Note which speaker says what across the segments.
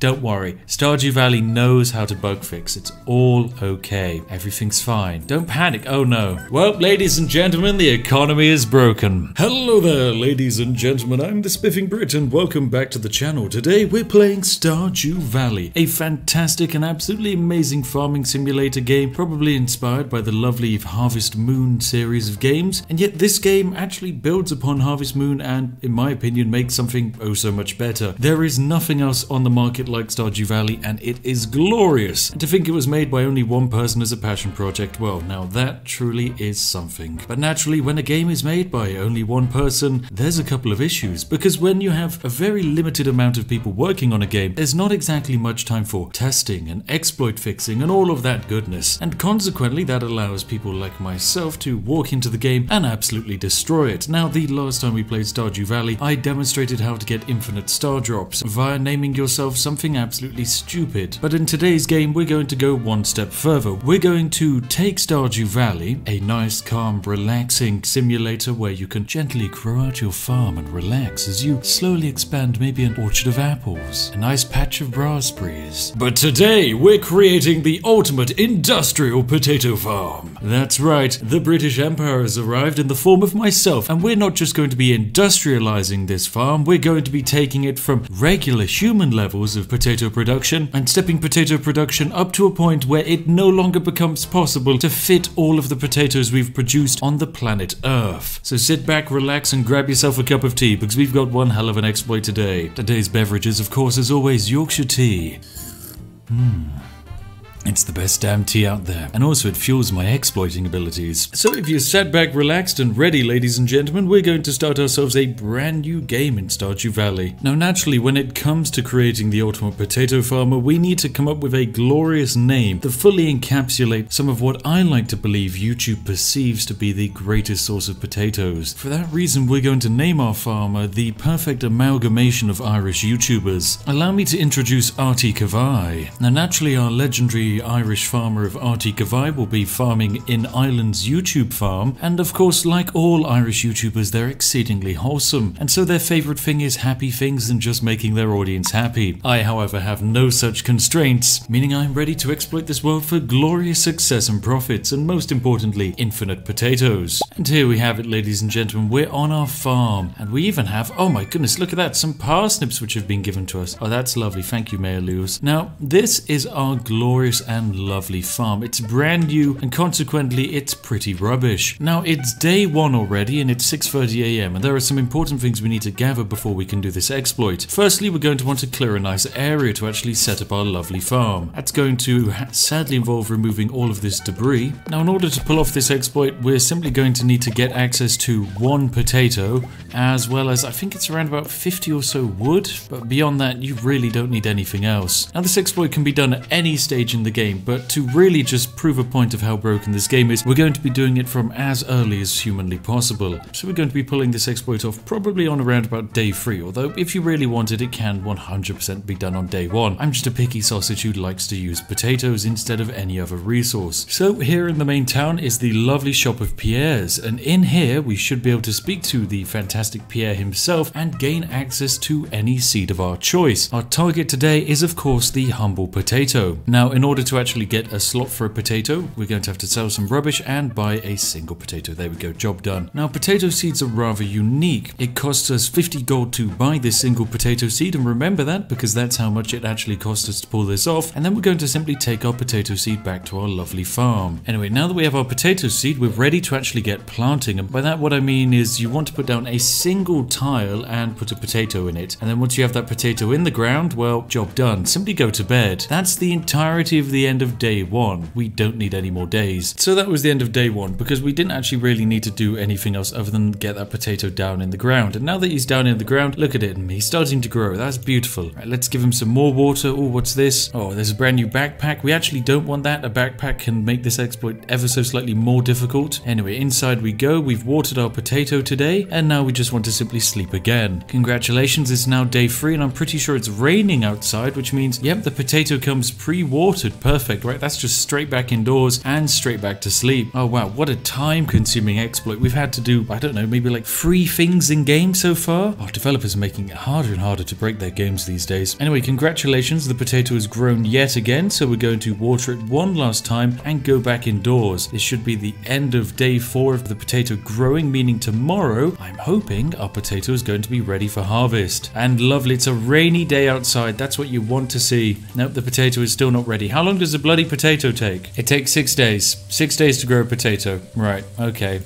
Speaker 1: Don't worry, Stardew Valley knows how to bug fix. It's all okay. Everything's fine. Don't panic. Oh no. Well, ladies and gentlemen, the economy is broken. Hello there, ladies and gentlemen. I'm the Spiffing Brit and welcome back to the channel. Today we're playing Stardew Valley, a fantastic and absolutely amazing farming simulator game, probably inspired by the lovely Harvest Moon series of games. And yet this game actually builds upon Harvest Moon and, in my opinion, makes something oh so much better. There is nothing else on the market like Stardew Valley, and it is glorious. And to think it was made by only one person as a passion project, well, now that truly is something. But naturally, when a game is made by only one person, there's a couple of issues, because when you have a very limited amount of people working on a game, there's not exactly much time for testing and exploit fixing and all of that goodness. And consequently, that allows people like myself to walk into the game and absolutely destroy it. Now, the last time we played Stardew Valley, I demonstrated how to get infinite star drops via naming yourself something absolutely stupid. But in today's game, we're going to go one step further. We're going to take Stardew Valley, a nice, calm, relaxing simulator where you can gently grow out your farm and relax as you slowly expand maybe an orchard of apples, a nice patch of raspberries. But today, we're creating the ultimate industrial potato farm. That's right, the British Empire has arrived in the form of myself, and we're not just going to be industrializing this farm, we're going to be taking it from regular human levels of potato production and stepping potato production up to a point where it no longer becomes possible to fit all of the potatoes we've produced on the planet Earth. So sit back, relax, and grab yourself a cup of tea, because we've got one hell of an exploit today. Today's beverages, of course, as always, Yorkshire tea. It's the best damn tea out there, and also it fuels my exploiting abilities. So if you're sat back, relaxed and ready, ladies and gentlemen, we're going to start ourselves a brand new game in Stardew Valley. Now naturally, when it comes to creating the ultimate potato farmer, we need to come up with a glorious name that fully encapsulates some of what I like to believe YouTube perceives to be the greatest source of potatoes. For that reason, we're going to name our farmer the perfect amalgamation of Irish YouTubers. Allow me to introduce Artie Kavai. Now naturally, our legendary Irish farmer of Artie Kavai will be farming in Ireland's YouTube farm, and of course, like all Irish YouTubers, they're exceedingly wholesome, and so their favourite thing is happy things and just making their audience happy. I, however, have no such constraints, meaning I'm ready to exploit this world for glorious success and profits, and most importantly, infinite potatoes. And here we have it, ladies and gentlemen, we're on our farm, and we even have, oh my goodness, look at that, some parsnips which have been given to us. Oh, that's lovely, thank you, Mayor Lewis. Now, this is our glorious and lovely farm. It's brand new and consequently it's pretty rubbish. Now it's day one already and it's 6:30 AM and there are some important things we need to gather before we can do this exploit. Firstly, we're going to want to clear a nice area to actually set up our lovely farm. That's going to sadly involve removing all of this debris. Now in order to pull off this exploit, we're simply going to need to get access to one potato as well as I think it's around about 50 or so wood, but beyond that you really don't need anything else. Now this exploit can be done at any stage in the game, but to really just prove a point of how broken this game is, we're going to be doing it from as early as humanly possible. So we're going to be pulling this exploit off probably on around about day 3, although if you really want it, it can 100% be done on day 1. I'm just a picky sausage who likes to use potatoes instead of any other resource. So here in the main town is the lovely shop of Pierre's, and in here we should be able to speak to the fantastic Pierre himself and gain access to any seed of our choice. Our target today is of course the humble potato. Now in order to actually get a slot for a potato, we're going to have to sell some rubbish and buy a single potato. There we go, job done. Now potato seeds are rather unique. It costs us 50 gold to buy this single potato seed, and remember that because that's how much it actually cost us to pull this off, and then we're going to simply take our potato seed back to our lovely farm. Anyway, now that we have our potato seed, we're ready to actually get planting, and by that what I mean is you want to put down a single tile and put a potato in it, and then once you have that potato in the ground, well, job done. Simply go to bed. That's the entirety of the end of day 1. We don't need any more days. So that was the end of day 1 because we didn't actually really need to do anything else other than get that potato down in the ground. And now that he's down in the ground, look at it, and he's starting to grow. That's beautiful. Right, let's give him some more water. Oh, what's this? Oh, there's a brand new backpack. We actually don't want that. A backpack can make this exploit ever so slightly more difficult. Anyway, inside we go. We've watered our potato today, and now we just want to simply sleep again. Congratulations, it's now day 3, and I'm pretty sure it's raining outside, which means, yep, the potato comes pre-watered rested. Perfect, right? That's just straight back indoors and straight back to sleep. Oh wow, what a time-consuming exploit. We've had to do, I don't know, maybe like 3 things in game so far. Oh, developers are making it harder and harder to break their games these days. Anyway, congratulations, the potato has grown yet again, so we're going to water it one last time and go back indoors. This should be the end of day 4 of the potato growing, meaning tomorrow, I'm hoping our potato is going to be ready for harvest. And lovely, it's a rainy day outside. That's what you want to see. Nope, the potato is still not ready. How long does a bloody potato take? It takes 6 days. 6 days to grow a potato. Right, okay.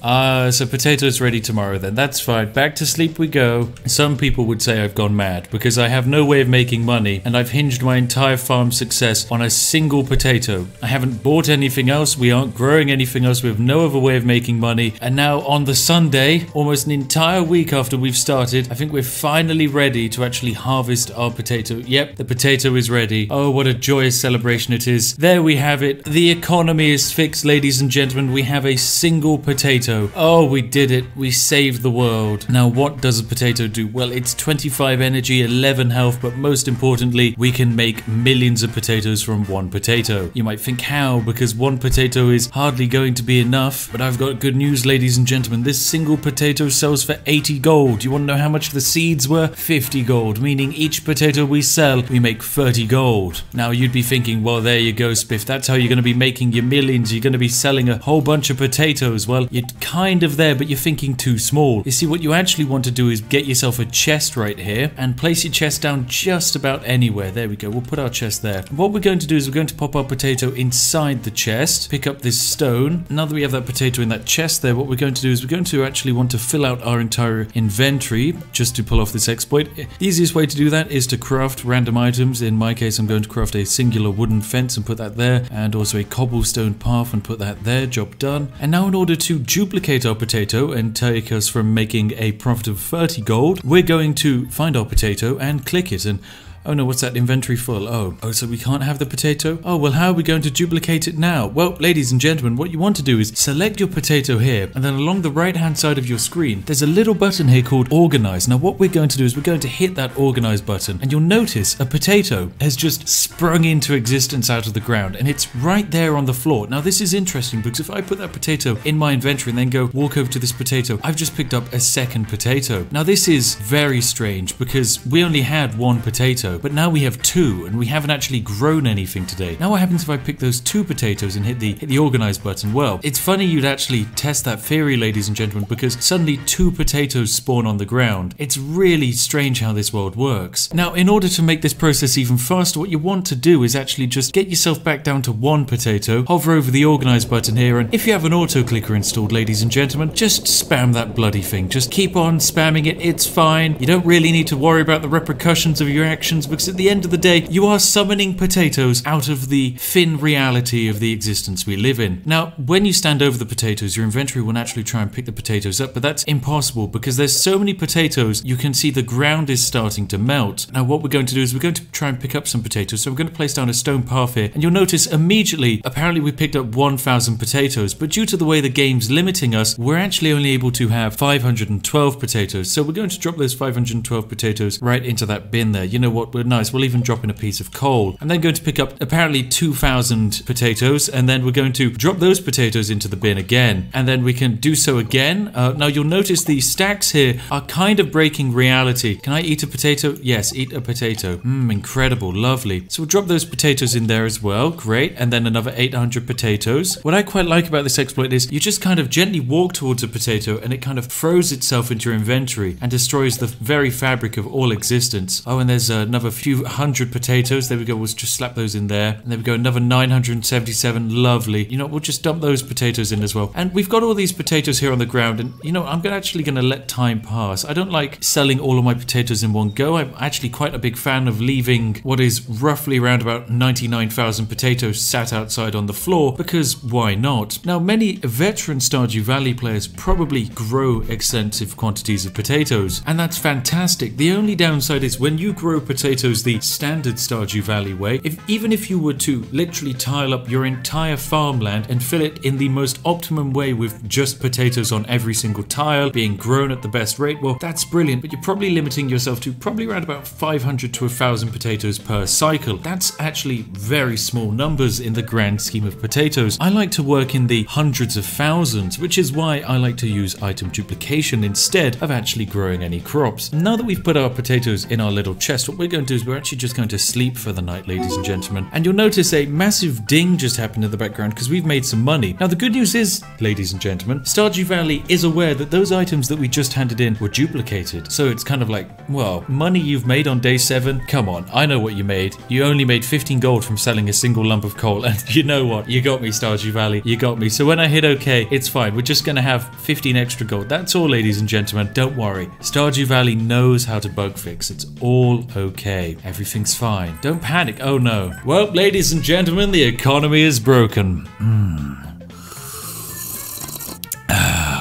Speaker 1: So potato's ready tomorrow then. That's fine. Back to sleep we go. Some people would say I've gone mad because I have no way of making money and I've hinged my entire farm success on a single potato. I haven't bought anything else. We aren't growing anything else. We have no other way of making money. And now on the Sunday, almost an entire week after we've started, I think we're finally ready to actually harvest our potato. Yep, the potato is ready. Oh, what a joyous celebration it is. There we have it. The economy is fixed, ladies and gentlemen. We have a single potato. Oh, we did it. We saved the world. Now, what does a potato do? Well, it's 25 energy, 11 health, but most importantly, we can make millions of potatoes from one potato. You might think how, because one potato is hardly going to be enough, but I've got good news, ladies and gentlemen. This single potato sells for 80 gold. You want to know how much the seeds were? 50 gold, meaning each potato we sell, we make 30 gold. Now, you'd be thinking, well, there you go, Spiff. That's how you're going to be making your millions. You're going to be selling a whole bunch of potatoes. Well, you're kind of there, but you're thinking too small. You see, what you actually want to do is get yourself a chest right here and place your chest down just about anywhere. There we go. We'll put our chest there. And what we're going to do is we're going to pop our potato inside the chest, pick up this stone. Now that we have that potato in that chest there, what we're going to do is we're going to actually want to fill out our entire inventory just to pull off this exploit. The easiest way to do that is to craft random items. In my case, I'm going to craft a singular wooden fence and put that there, and also a cobblestone path and put that there. Job done. And now in order to duplicate our potato and take us from making a profit of 30 gold, we're going to find our potato and click it. And oh no, what's that? Inventory full. Oh, so we can't have the potato? Oh, well, how are we going to duplicate it now? Well, ladies and gentlemen, what you want to do is select your potato here, and then along the right-hand side of your screen, there's a little button here called Organize. Now, what we're going to do is we're going to hit that Organize button, and you'll notice a potato has just sprung into existence out of the ground, and it's right there on the floor. Now, this is interesting because if I put that potato in my inventory and then go walk over to this potato, I've just picked up a second potato. Now, this is very strange because we only had one potato, but now we have 2 and we haven't actually grown anything today. Now what happens if I pick those 2 potatoes and hit the Organize button? Well, it's funny you'd actually test that theory, ladies and gentlemen, because suddenly 2 potatoes spawn on the ground. It's really strange how this world works. Now, in order to make this process even faster, what you want to do is actually just get yourself back down to 1 potato, hover over the Organize button here, and if you have an auto clicker installed, ladies and gentlemen, just spam that bloody thing. Just keep on spamming it. It's fine. You don't really need to worry about the repercussions of your actions, because at the end of the day, you are summoning potatoes out of the thin reality of the existence we live in. Now, when you stand over the potatoes, your inventory will naturally try and pick the potatoes up, but that's impossible because there's so many potatoes, you can see the ground is starting to melt. Now, what we're going to do is we're going to try and pick up some potatoes. So we're going to place down a stone path here, and you'll notice immediately, apparently we picked up 1,000 potatoes, but due to the way the game's limiting us, we're actually only able to have 512 potatoes. So we're going to drop those 512 potatoes right into that bin there. You know what? We're nice. We'll even drop in a piece of coal. I'm then going to pick up apparently 2,000 potatoes, and then we're going to drop those potatoes into the bin again, and then we can do so again. Now you'll notice the stacks here are kind of breaking reality. Can I eat a potato? Yes, eat a potato. Incredible, lovely. So we'll drop those potatoes in there as well. Great. And then another 800 potatoes. What I quite like about this exploit is you just kind of gently walk towards a potato and it kind of throws itself into your inventory and destroys the very fabric of all existence. Oh, and there's another few hundred potatoes. There we go. We'll just slap those in there. And there we go. Another 977. Lovely. You know, we'll just dump those potatoes in as well. And we've got all these potatoes here on the ground. And, you know, I'm actually going to let time pass. I don't like selling all of my potatoes in one go. I'm actually quite a big fan of leaving what is roughly around about 99,000 potatoes sat outside on the floor, because why not? Now, many veteran Stardew Valley players probably grow extensive quantities of potatoes, and that's fantastic. The only downside is when you grow potatoes, potatoes the standard Stardew Valley way, even if you were to literally tile up your entire farmland and fill it in the most optimum way with just potatoes on every single tile, being grown at the best rate, well, that's brilliant, but you're probably limiting yourself to probably around about 500 to 1,000 potatoes per cycle. That's actually very small numbers in the grand scheme of potatoes. I like to work in the hundreds of thousands, which is why I like to use item duplication instead of actually growing any crops. Now that we've put our potatoes in our little chest, what we're going to do is we're actually just going to sleep for the night, ladies and gentlemen. And you'll notice a massive ding just happened in the background because we've made some money. Now the good news is, ladies and gentlemen, Stardew Valley is aware that those items that we just handed in were duplicated. So it's kind of like, well, money you've made on day 7? Come on, I know what you made. You only made 15 gold from selling a single lump of coal. And you know what? You got me, Stardew Valley. You got me. So when I hit OK, it's fine. We're just going to have 15 extra gold. That's all, ladies and gentlemen. Don't worry. Stardew Valley knows how to bug fix. It's all okay. Everything's fine. Don't panic. Oh no. Well, ladies and gentlemen, the economy is broken.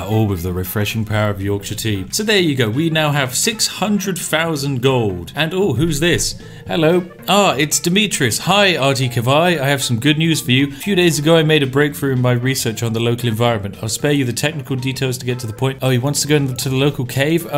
Speaker 1: All with the refreshing power of Yorkshire tea. So there you go. We now have 600,000 gold. And oh, who's this? Hello. Ah, it's Demetrius. Hi, RT Kavai. I have some good news for you. A few days ago, I made a breakthrough in my research on the local environment. I'll spare you the technical details to get to the point. Oh, he wants to go into the local cave?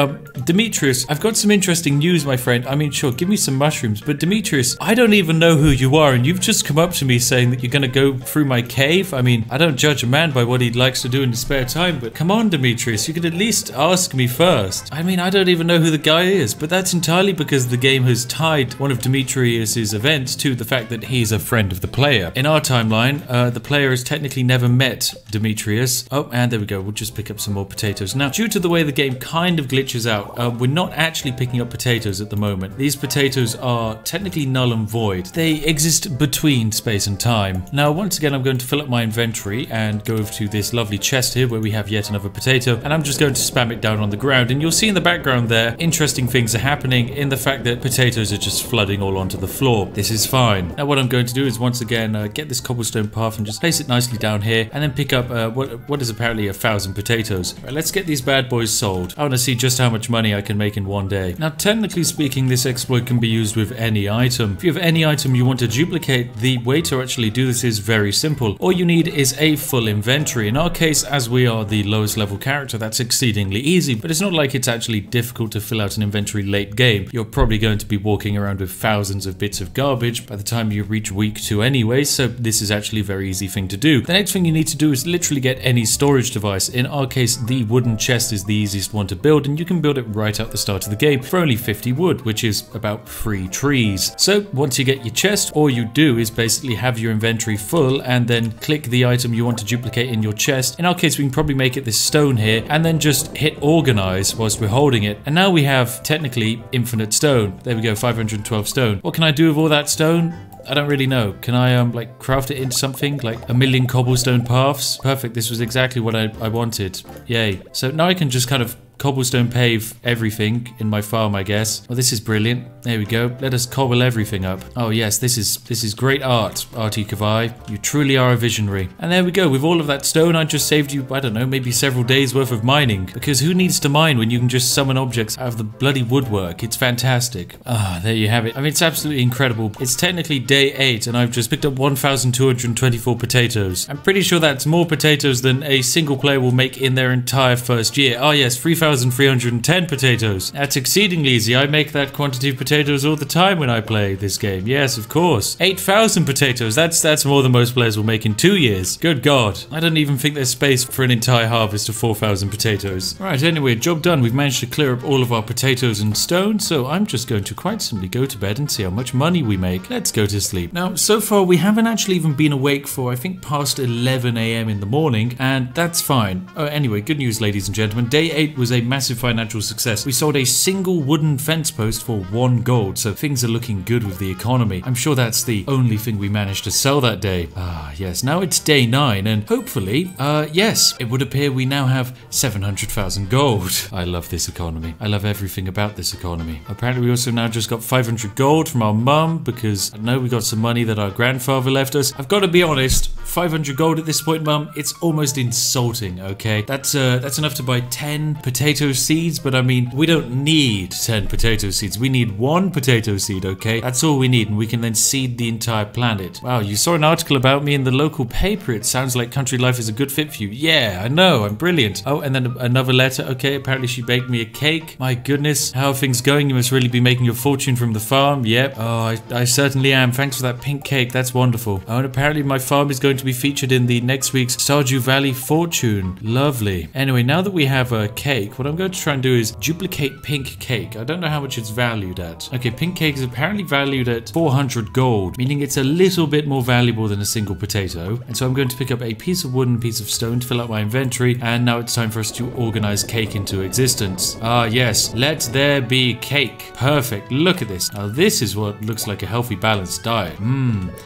Speaker 1: Demetrius, I've got some interesting news, my friend. I mean, sure, give me some mushrooms. But Demetrius, I don't even know who you are, and you've just come up to me saying that you're going to go through my cave? I mean, I don't judge a man by what he likes to do in his spare time, but come on, Demetrius, you could at least ask me first. I mean, I don't even know who the guy is, but that's entirely because the game has tied one of Demetrius's events to the fact that he's a friend of the player. In our timeline, the player has technically never met Demetrius. Oh, and there we go. We'll just pick up some more potatoes. Now, due to the way the game kind of glitches out, we're not actually picking up potatoes at the moment. These potatoes are technically null and void. They exist between space and time. Now, once again, I'm going to fill up my inventory and go over to this lovely chest here where we have yet another potato, and I'm just going to spam it down on the ground. And you'll see in the background there, interesting things are happening in the fact that potatoes are just flooding all onto the floor. This is fine. Now what I'm going to do is once again get this cobblestone path and just place it nicely down here, and then pick up what is apparently 1,000 potatoes. Right, let's get these bad boys sold. I want to see just how much money I can make in one day. Now technically speaking, this exploit can be used with any item. If you have any item you want to duplicate, the way to actually do this is very simple. All you need is a full inventory. In our case, as we are the lowest level character, that's exceedingly easy, but it's not like it's actually difficult to fill out an inventory late game. You're probably going to be walking around with thousands of bits of garbage by the time you reach week 2 anyway, so this is actually a very easy thing to do. The next thing you need to do is literally get any storage device. In our case, the wooden chest is the easiest one to build, and you can build it right at the start of the game for only 50 wood, which is about 3 trees. So once you get your chest, all you do is basically have your inventory full and then click the item you want to duplicate in your chest. In our case, we can probably make it this stone here, and then just hit organize whilst we're holding it, and now we have technically infinite stone. There we go, 512 stone. What can I do with all that stone? I don't really know. Can I like craft it into something like 1,000,000 cobblestone paths? Perfect. This was exactly what I wanted. Yay. So now I can just kind of cobblestone pave everything in my farm, I guess. Well, this is brilliant. There we go. Let us cobble everything up. Oh yes, this is great art, RT Kavai. You truly are a visionary. And there we go. With all of that stone, I just saved you, I don't know, maybe several days worth of mining. Because who needs to mine when you can just summon objects out of the bloody woodwork? It's fantastic. Ah, there you have it. I mean, it's absolutely incredible. It's technically day 8 and I've just picked up 1,224 potatoes. I'm pretty sure that's more potatoes than a single player will make in their entire first year. Oh yes, 3,310 potatoes. That's exceedingly easy. I make that quantity of potatoes all the time when I play this game. Yes, of course. 8,000 potatoes. That's more than most players will make in 2 years. Good God. I don't even think there's space for an entire harvest of 4,000 potatoes. Right, anyway, job done. We've managed to clear up all of our potatoes and stone, so I'm just going to quite simply go to bed and see how much money we make. Let's go to sleep. Now, so far we haven't actually even been awake for, I think, past 11 AM in the morning, and that's fine. Anyway, good news, ladies and gentlemen. Day 8 was a massive financial success. We sold a single wooden fence post for 1 gold, so things are looking good with the economy. I'm sure that's the only thing we managed to sell that day. Ah, yes. Now it's day 9, and hopefully, yes, it would appear we now have 700,000 gold. I love this economy. I love everything about this economy. Apparently, we also now just got 500 gold from our mum because I know we got some money that our grandfather left us. I've got to be honest, 500 gold at this point, Mum. It's almost insulting, okay? That's enough to buy 10 potato seeds, but I mean, we don't need 10 potato seeds. We need 1 potato seed, okay? That's all we need, and we can then seed the entire planet. Wow, you saw an article about me in the local paper. It sounds like Country Life is a good fit for you. Yeah, I know, I'm brilliant. Oh, and then another letter. Okay, apparently she baked me a cake. My goodness, how are things going? You must really be making your fortune from the farm. Yep. Oh, I certainly am. Thanks for that pink cake. That's wonderful. Oh, and apparently my farm is going to be featured in the next week's Stardew Valley Fortune. Lovely. Anyway, now that we have a cake, what I'm going to try and do is duplicate pink cake. I don't know how much it's valued at. Okay, pink cake is apparently valued at 400 gold, meaning it's a little bit more valuable than a single potato. And so I'm going to pick up a piece of wood and a piece of stone to fill out my inventory. And now it's time for us to organize cake into existence. Ah, yes. Let there be cake. Perfect. Look at this. Now this is what looks like a healthy, balanced diet.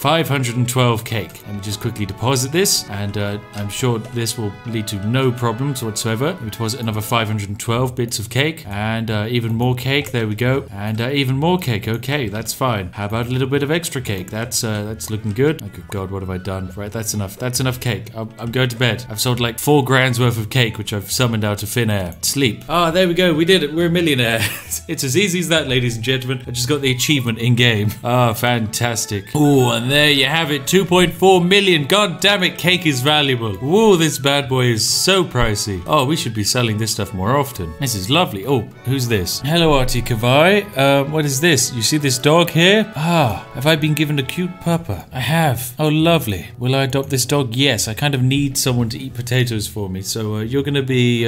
Speaker 1: 512 cake. Let me just quickly deposit this, and I'm sure this will lead to no problems whatsoever. Let me deposit another 512 bits of cake, and even more cake. There we go. And even more cake. Okay, that's fine. How about a little bit of extra cake? That's looking good. Oh, good God, what have I done? Right, that's enough. That's enough cake. I'm going to bed. I've sold like 4 grand's worth of cake, which I've summoned out of thin air. Sleep. Ah, there we go. We did it. We're a millionaire. It's as easy as that, ladies and gentlemen. I just got the achievement in game. Ah, fantastic. Oh, and there you have it. 2.4 million. God damn it, cake is valuable. Whoa, this bad boy is so pricey. Oh, we should be selling this stuff more often. This is lovely. Oh, who's this? Hello, Artie Kavai. What is this? You see this dog here? Ah, have I been given a cute pupper? I have. Oh, lovely. Will I adopt this dog? Yes, I kind of need someone to eat potatoes for me. So you're gonna be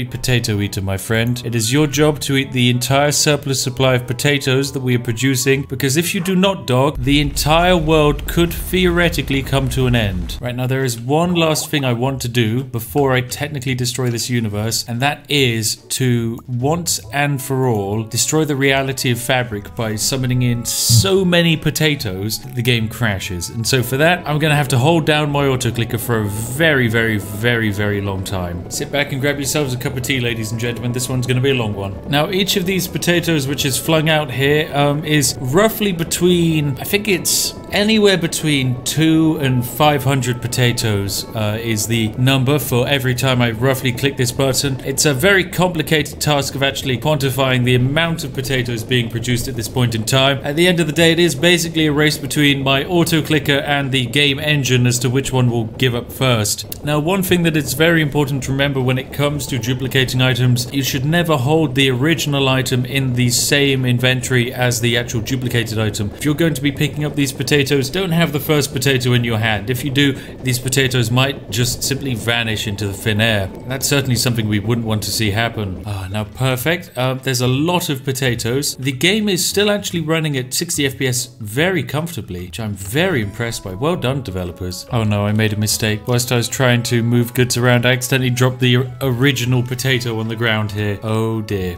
Speaker 1: potato eater, my friend. It is your job to eat the entire surplus supply of potatoes that we are producing, because if you do not, dog, the entire world could theoretically come to an end. Right now, there is one last thing I want to do before I technically destroy this universe, and that is to once and for all destroy the reality of Fabric by summoning in so many potatoes that the game crashes. And so for that, I'm gonna have to hold down my auto clicker for a very, very, very, very long time. Sit back and grab yourselves a cup of tea, ladies and gentlemen. This one's gonna be a long one. Now, each of these potatoes which is flung out here is roughly between, I think it's anywhere between 2 and 500 potatoes is the number for every time I roughly click this button. It's a very complicated task of actually quantifying the amount of potatoes being produced at this point in time. At the end of the day, it is basically a race between my auto clicker and the game engine as to which one will give up first. Now, one thing that it's very important to remember when it comes to duplicating items, you should never hold the original item in the same inventory as the actual duplicated item. If you're going to be picking up these potatoes, don't have the first potato in your hand. If you do, these potatoes might just simply vanish into the thin air. That's certainly something we wouldn't want to see happen. Now perfect. There's a lot of potatoes. The game is still actually running at 60 FPS very comfortably, which I'm very impressed by. Well done, developers. Oh no, I made a mistake. Whilst I was trying to move goods around, I accidentally dropped the original potato on the ground here. Oh dear.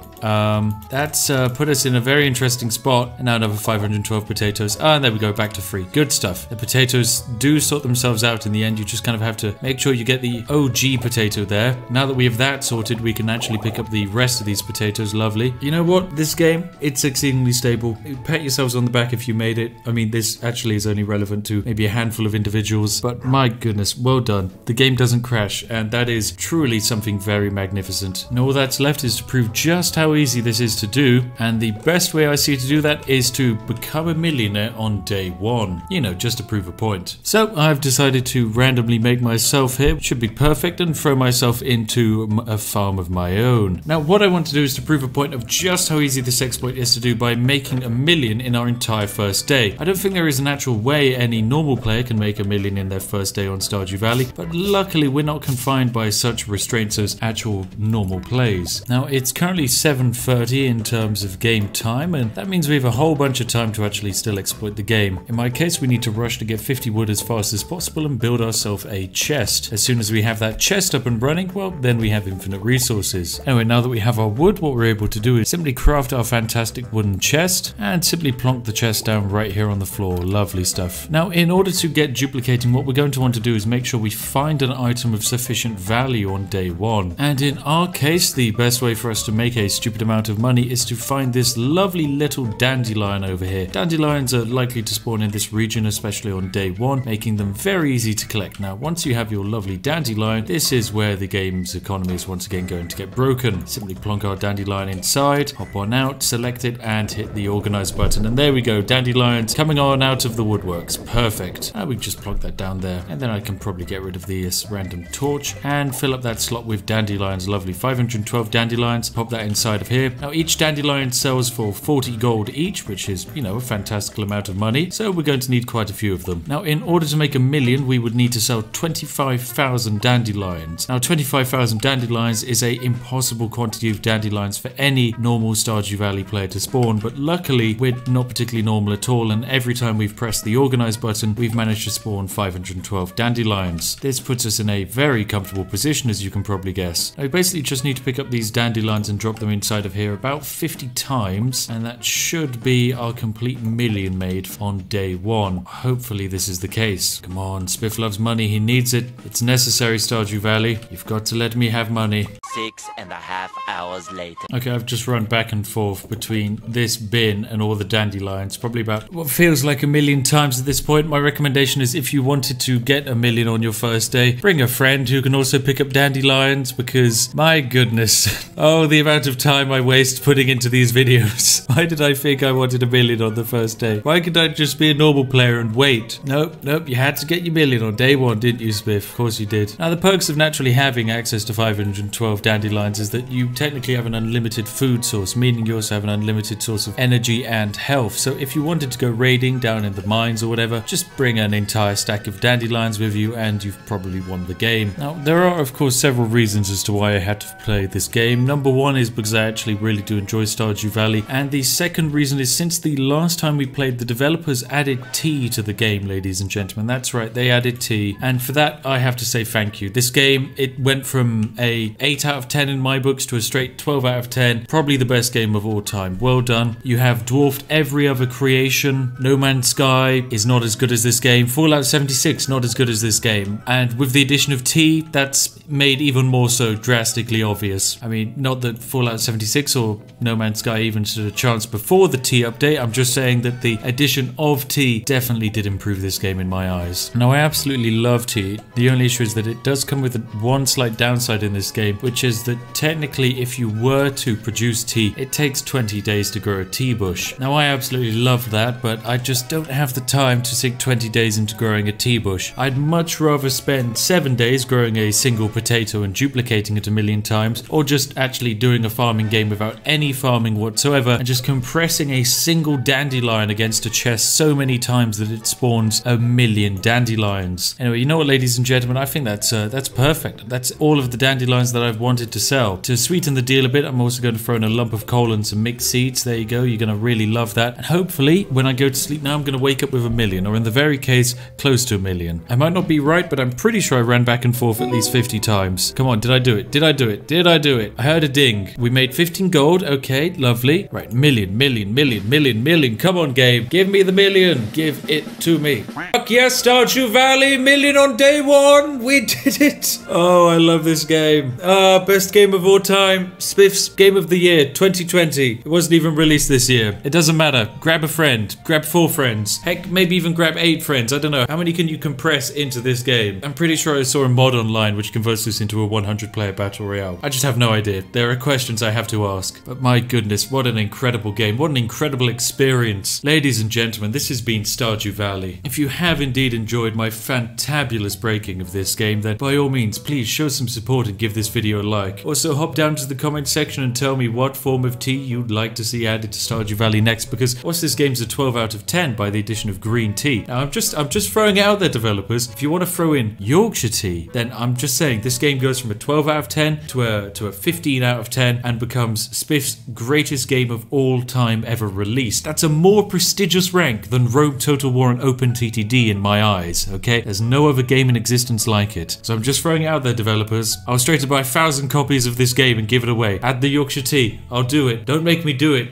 Speaker 1: That's put us in a very interesting spot. And now another 512 potatoes. And there we go, back to free. Good stuff. The potatoes do sort themselves out in the end. You just kind of have to make sure you get the OG potato there. Now that we have that sorted, we can actually pick up the rest of these potatoes. Lovely. You know what? This game, it's exceedingly stable. Pat yourselves on the back if you made it. I mean, this actually is only relevant to maybe a handful of individuals, but my goodness, well done. The game doesn't crash, and that is truly something very magnificent. And all that's left is to prove just how easy this is to do, and the best way I see to do that is to become a millionaire on day one. You know, just to prove a point. So I've decided to randomly make myself here, which should be perfect, and throw myself into a farm of my own. Now, what I want to do is to prove a point of just how easy this exploit is to do by making a million in our entire first day. I don't think there is an actual way any normal player can make a million in their first day on Stardew Valley, but luckily we're not confined by such restraints as actual normal plays. Now, it's currently 7:30 in terms of game time, and that means we have a whole bunch of time to actually still exploit the game. In my case, we need to rush to get 50 wood as fast as possible and build ourselves a chest. As soon as we have that chest up and running, well, then we have infinite resources. Anyway, now that we have our wood, what we're able to do is simply craft our fantastic wooden chest and simply plonk the chest down right here on the floor. Lovely stuff. Now, in order to get duplicating, what we're going to want to do is make sure we find an item of sufficient value on day one. And in our case, the best way for us to make a stupid amount of money is to find this lovely little dandelion over here. Dandelions are likely to spawn in this region, especially on day 1, making them very easy to collect. Now, once you have your lovely dandelion, this is where the game's economy is once again going to get broken. Simply plonk our dandelion inside, hop on out, select it, and hit the organize button. And there we go, dandelions coming on out of the woodworks. Perfect. Now we just plonk that down there, and then I can probably get rid of this random torch and fill up that slot with dandelions. Lovely, 512 dandelions. Pop that inside of here. Now each dandelion sells for 40 gold each, which is, you know, a fantastical amount of money. So we're going to need quite a few of them. Now, in order to make 1 million, we would need to sell 25,000 dandelions. Now, 25,000 dandelions is a impossible quantity of dandelions for any normal Stardew Valley player to spawn, but luckily we're not particularly normal at all, and every time we've pressed the organize button, we've managed to spawn 512 dandelions. This puts us in a very comfortable position, as you can probably guess. Now, we basically just need to pick up these dandelions and drop them inside of here about 50 times, and that should be our complete million made on day 1. Hopefully this is the case. Come on, Spiff loves money, he needs it. It's necessary, Stardew Valley. You've got to let me have money.
Speaker 2: 6.5 hours later.
Speaker 1: Okay, I've just run back and forth between this bin and all the dandelions, probably about what feels like 1 million times at this point. My recommendation is, if you wanted to get 1 million on your first day, bring a friend who can also pick up dandelions, because my goodness, oh, the amount of time I waste putting into these videos. Why did I think I wanted 1 million on the first day? Why could I just be a normal player and wait? Nope, you had to get your 1 million on day 1, didn't you, Spiff? Of course you did. Now, the perks of naturally having access to 512 dandelions is that you technically have an unlimited food source, meaning you also have an unlimited source of energy and health. So if you wanted to go raiding down in the mines or whatever, just bring an entire stack of dandelions with you and you've probably won the game. Now, there are of course several reasons as to why I had to play this game. Number 1 is because I actually really do enjoy Stardew Valley, and the second reason is since the last time we played, the developers added tea to the game, ladies and gentlemen. That's right, they added tea, and for that I have to say thank you. This game, it went from a 8 out of 10 in my books to a straight 12 out of 10. Probably the best game of all time. Well done. You have dwarfed every other creation. No Man's Sky is not as good as this game. Fallout 76 not as good as this game, and with the addition of tea, that's made even more so drastically obvious. I mean, not that Fallout 76 or No Man's Sky even stood a chance before the tea update, I'm just saying that the addition of tea definitely did improve this game in my eyes. Now, I absolutely love tea. The only issue is that it does come with one slight downside in this game, which is that technically if you were to produce tea, it takes 20 days to grow a tea bush. Now, I absolutely love that, but I just don't have the time to sink 20 days into growing a tea bush. I'd much rather spend 7 days growing a single potato and duplicating it 1 million times, or just actually doing a farming game without any farming whatsoever and just compressing a single dandelion against a chest so many times that it spawns 1 million dandelions. Anyway, you know what, ladies and gentlemen, I think that's perfect. That's all of the dandelions that I've wanted to sell. To sweeten the deal a bit, I'm also going to throw in a lump of coal and some mixed seeds. There you go, you're going to really love that. And hopefully, when I go to sleep now, I'm going to wake up with 1 million, or in the very case, close to 1 million. I might not be right, but I'm pretty sure I ran back and forth at least 50 times. Come on, did I do it? Did I do it? Did I do it? I heard a ding. We made 15 gold. Okay, lovely. Right, million. Come on, game. Give me the 1 million. Give it to me. Fuck yes, Stardew Valley. 1 million on day 1. We did it. Oh, I love this game. Best game of all time. Spiff's Game of the Year 2020. It wasn't even released this year. It doesn't matter. Grab a friend. Grab 4 friends. Heck, maybe even grab 8 friends. I don't know. How many can you compress into this game? I'm pretty sure I saw a mod online which converts this into a 100-player battle royale. I just have no idea. There are questions I have to ask. But my goodness, what an incredible game. What an incredible experience. Ladies and gentlemen, this has been Stardew Valley. If you have indeed enjoyed my fantabulous breaking of this game, then by all means, please show some support and give this video a like. Also, hop down to the comment section and tell me what form of tea you'd like to see added to Stardew Valley next, because what's this game's a 12 out of 10 by the addition of green tea. Now, I'm just throwing it out there, developers. If you want to throw in Yorkshire tea, then I'm just saying this game goes from a 12 out of 10 to a 15 out of 10 and becomes Spiff's greatest game of all time ever released. That's a more prestigious rank than Rogue Total War and OpenTTD in my eyes, okay? There's no other game in existence like it. So I'm just throwing it out there, developers. I'll straight to buy 1,000 copies of this game and give it away. Add the Yorkshire tea. I'll do it. Don't make me do it.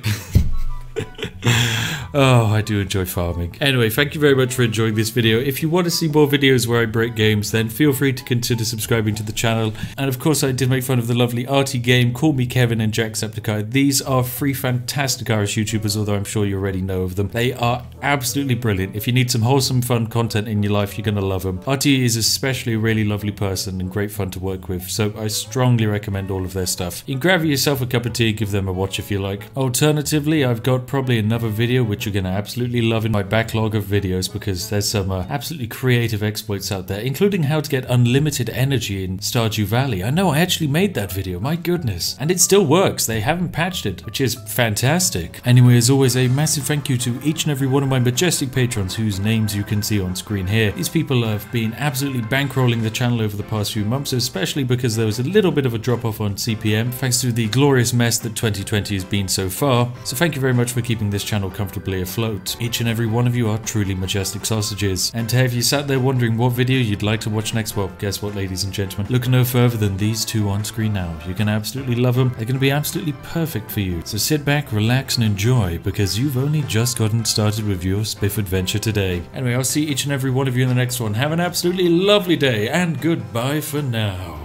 Speaker 1: Oh, I do enjoy farming. Anyway, thank you very much for enjoying this video. If you want to see more videos where I break games, then feel free to consider subscribing to the channel. And of course, I did make fun of the lovely Arty Game, Call Me Kevin, and Jacksepticeye. These are three fantastic Irish YouTubers, although I'm sure you already know of them. They are absolutely brilliant. If you need some wholesome, fun content in your life, you're going to love them. Arty is especially a really lovely person and great fun to work with, so I strongly recommend all of their stuff. You can grab yourself a cup of tea and give them a watch if you like. Alternatively, I've got probably another video which you're going to absolutely love in my backlog of videos, because there's some absolutely creative exploits out there, including how to get unlimited energy in Stardew Valley. I know, I actually made that video, my goodness. And it still works, they haven't patched it, which is fantastic. Anyway, as always, a massive thank you to each and every one of my majestic patrons whose names you can see on screen here. These people have been absolutely bankrolling the channel over the past few months, especially because there was a little bit of a drop off on CPM, thanks to the glorious mess that 2020 has been so far. So thank you very much for keeping this channel comfortably afloat. Each and every one of you are truly majestic sausages. And have you sat there wondering what video you'd like to watch next? Well, guess what, ladies and gentlemen? Look no further than these two on screen now. You're gonna absolutely love them. They're gonna be absolutely perfect for you. So sit back, relax, and enjoy, because you've only just gotten started with your Spiff adventure today. Anyway, I'll see each and every one of you in the next one. Have an absolutely lovely day, and goodbye for now.